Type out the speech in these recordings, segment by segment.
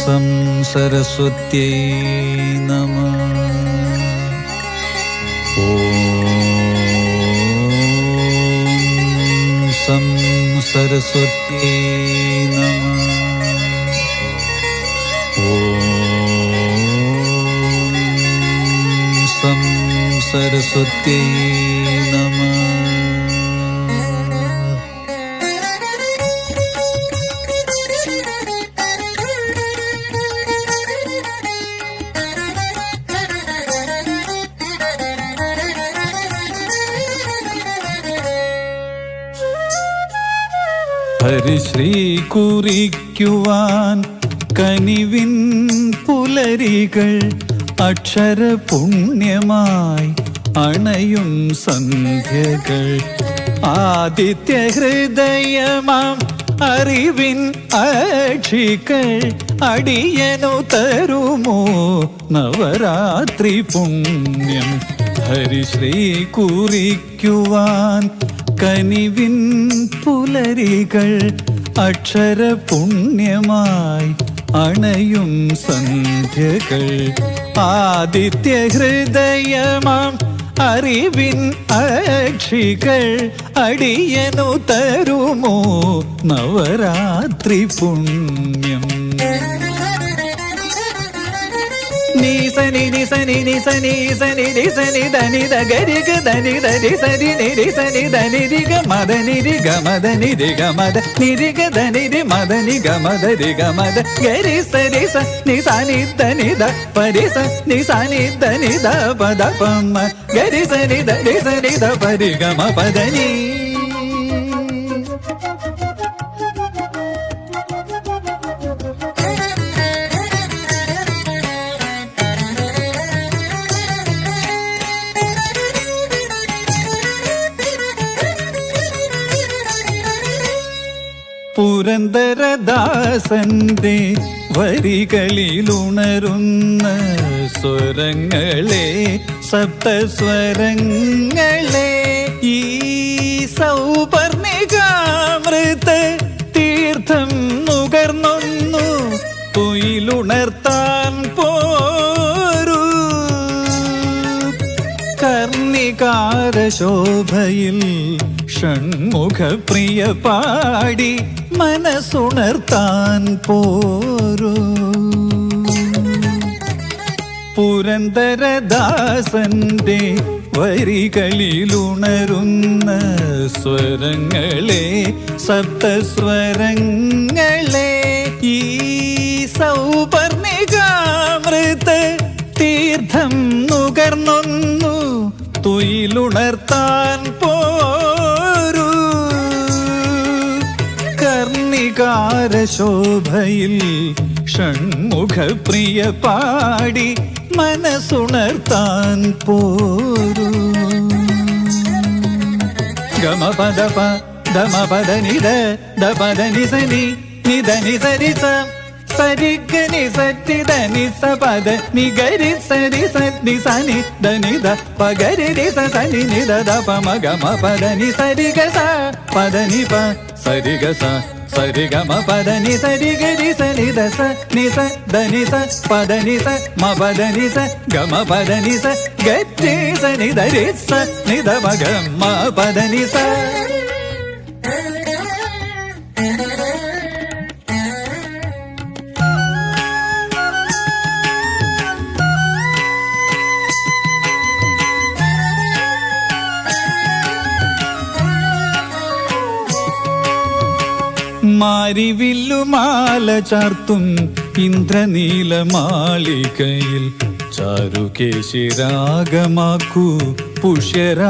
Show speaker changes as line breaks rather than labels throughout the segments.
Some സരസ്വത്യൈ നമഃ. ഓം some സരസ്വത്യൈ നമഃ. ഓം some സരസ്വത്യൈ നമഃ. ഹരിശ്രീ കുറിക്കുവാൻ കനിവിൻ പുലരികൾ അക്ഷരപുണ്യമായി അണയും സന്ധ്യകൾ ആദിത്യ ഹൃദയമാം അറിവിൻ അക്ഷികൾ അടിയനു തരുമോ നവരാത്രി പുണ്യം. ഹരിശ്രീ കുറിക്കുവാൻ കനിവിൻ പുലരികൾ അക്ഷരപുണ്യമായി അണയും സന്ധ്യകൾ ആദിത്യ ഹൃദയമാം അറിവിൻ അക്ഷികൾ അടിയനു തരുമോ നവരാത്രി പുണ്യം. നീസനി നിസനി നിസനി സനി നിസനി ധനി ദരി ധനി ധരി സരി നിരി സനി ധനി രിഗ മദനി രിഗ മദനി രിഗ മദ നിരിഗ ധനി രി മദനി ഗ മദരി ഗ മദ ഗരി സരി സ നിസാനി ധനി ധ പരി സ നിസാനി ധനി ധ പദ പമ ഗരി സനി ധരി സനി ധ പരി ഗ മ പദനി. പുരന്ദരദാസന്റെ വരികളിലുണരുന്ന സ്വരങ്ങളെ സപ്തസ്വരങ്ങളെ ഈ സൗപർണികാമൃത തീർത്ഥം നുകർന്നൊന്നു തൊയിലുണർത്താൻ പോരൂ. കർണികാരശോഭയിൽ ഷൺമുഖ പ്രിയ പാടി മനസ്സുണർത്താൻ പോരൂ. പുരന്ദരദാസന്റെ വരികളിലുണരുന്ന സ്വരങ്ങളെ സപ്തസ്വരങ്ങളെ ഈ സൗപർണികാമൃത തീർത്ഥം നുകർന്നൊന്നു തൊയിലുണർത്താൻ പോരൂ. കർണികാരശോഭയിൽ ഷൺമുഖ പ്രിയ പാടി മനസ്സുണർത്താൻ പോരൂ. ഗമ പദ പ ധമ പദ നിധ ധ പദ നിസനി നിധ നിസരി സ സരി ഗനി സരി ധനി സ പദ നി ഗരി സരി സരി സനി ധനി ധ പ ഗരി രി സ സനി നി ധ ധ പ മ ഗ മ പദ നി സരി ഗ സ പദ നി പ സരി ഗ സ സരി ഗ മ പദ നി സരി ഗരി സ നി ധ സ നി സ ധ നി സ പദ നി സ മ പദ നി സ ഗ മ പദ നി സ ഗരി സ നി ധ രി സ നി ധ മ ഗ മ പദ നി സ. മാരിവില്ലുമാല ചാർത്തും ഇന്ദ്രനീലമാളികയിൽ ചാരുകേശിരാഗമാക്കൂ പുഷ്യരാഗനീരതങ്ങൾ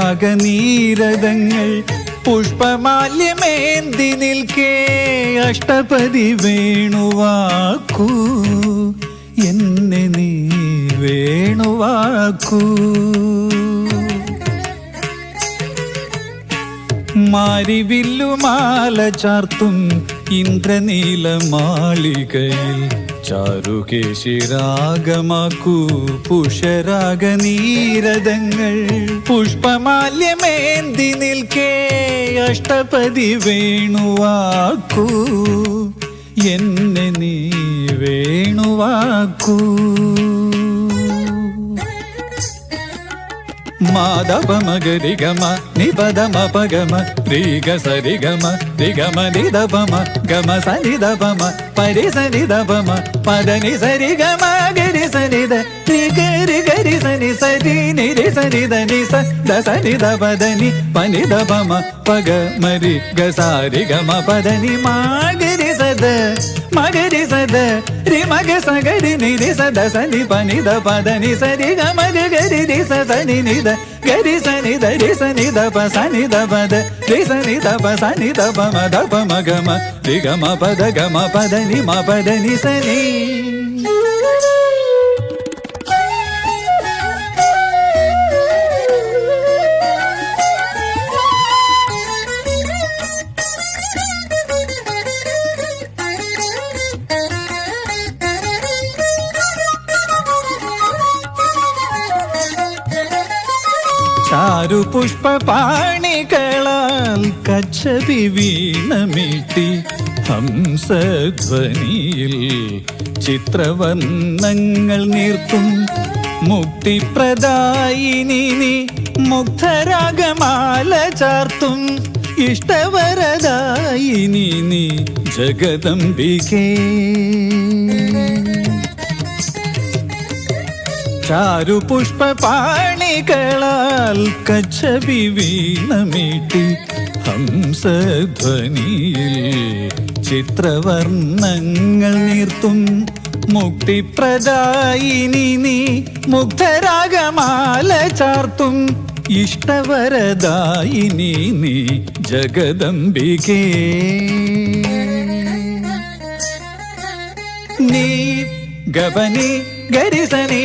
പുഷ്പമാല്യമേന്തി നിൽക്കേ അഷ്ടപതി വേണുവാക്കൂ എന്നെ നീ വേണുവാക്കൂ. മാരിവില്ലുമാല ചാർത്തും ഇന്ദ്രനീലമാളികയിൽ ചാരുകേശിരാഗമാക്കൂ പുഷ്യരാഗനീരതങ്ങൾ പുഷ്പമാല്യമേന്തി നിൽക്കേ അഷ്ടപതി വേണുവാക്കൂ എന്നെ നീ വേണു വേണുവാക്കൂ. മാധവ മഗരി ഗമ നിപദ മപഗമ രീഗ സരി ഗമ രിഗമ നിദപമ ഗമ സനിദപമ പരി സനിദപമ പദനി സരി ഗമ ഗരി സനിദ രിഗരി ഗരി സനി സരി നിരി സനിദ നിസ ദസനിദ പദനി പനിദപമ പഗ മരി ഗസാരി ഗമ പദനി മാഗരി സദ മഗരി സദ രി മഗ സഗരി നിരി സദ സനി പനിദ പദനി സരി ഗമ ഗരി രി സനി നിദ ഗരി സനി ധരി സനി ദപ സനി ദപദ രി സനി ദപ സനി ദപ മദ പ മഗമ രി ഗമ പദ ഗമ പദനി മ പദനി സനി. ചാരു പുഷ്പപാണികളാൽ കച്ചപി വീണമീട്ടി ഹംസധ്വനിയിൽ ചിത്രവർണ്ണങ്ങൾ നീർത്തും മുക്തിപ്രദായിനി നീ മുഗ്ധരാഗമാല ചാർത്തും ഇഷ്ടവരദായിനി നീ ജഗദംബികേ. ചാരു പുഷ്പപാണികളാൽ കച്ചപി വീണമീട്ടി ഹംസധ്വനിയിൽ ചിത്രവർണ്ണങ്ങൾ നീർത്തും മുക്തിപ്രദായിനി നീ മുഗ്ധരാഗമാല ചാർത്തും ഇഷ്ടവരദായിനി നീ ജഗദംബികേ. നീ ഗബനി ഗരി സനി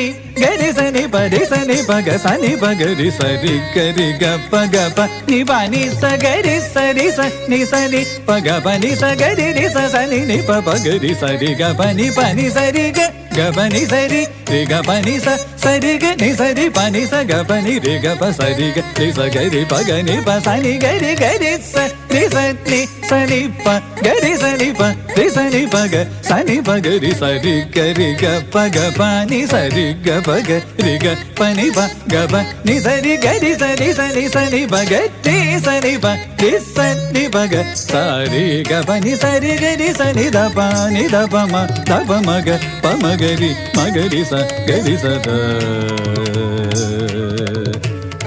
പരി സനി പഗ സനി പഗരി സരി ഗരി ഗപ്പ ഗപ്പ നി പനി സ ഗരി സരി സ നി സനി പഗ പനി സ ഗരി രി സ സനി നി പ പഗരി സരി ഗ പനി പനി സരി ഗ ഗ പനി സരി രി ഗ പനി സ സരി ഗ നി സരി പനി സ ഗ പനി രി ഗ പ സരി ഗ രി സ ഗരി പഗ നി പ സനി ഗരി ഗരി സ രി സ നി സനി പ ഗരി സനി പ രി സനി പഗ സനി പഗരി സരി ഗരി ഗ പഗ പനി സരി ഗ പഗ രി ഗ പനി പ ഗ പ നി സരി ഗരി സരി സനി സനി പഗ രി സനി പ രി സനി പഗ സരി ഗ പനി സരി ഗരി സനി ദ പ നി ദ പ മ ദ പ മ ഗ പ മ ഗരി മഗരി സ ഗരി സ ദ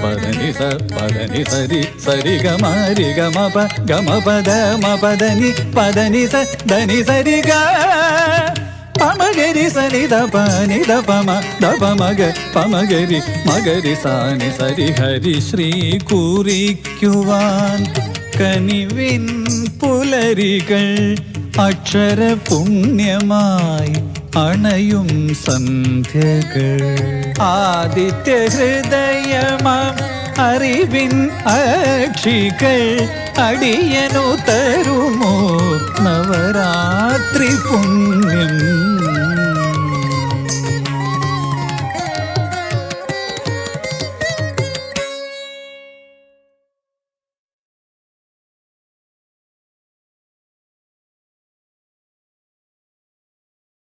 പദനി സ പദനി സരി സരി ഗ മ രി ഗ മ പ ഗ മ പദ മ പദനി പദനി സ ധനി സരി ഗ പമഗരി സനി ദ പ നി ദ പ മ ദ പ മ ഗ പ മ ഗരി മഗരി സാനി സരി ഹരി ശ്രീ കുറിക്കുവാൻ കനിവിൻ പുലരികൾ അക്ഷര പുണ്യമായി അണയും സന്ധ്യകൾ ആദിത്യ ഹൃദയമാം അറിവിൻ അക്ഷികൾ അടിയനു തരുമോ നവരാത്രി പുണ്യം.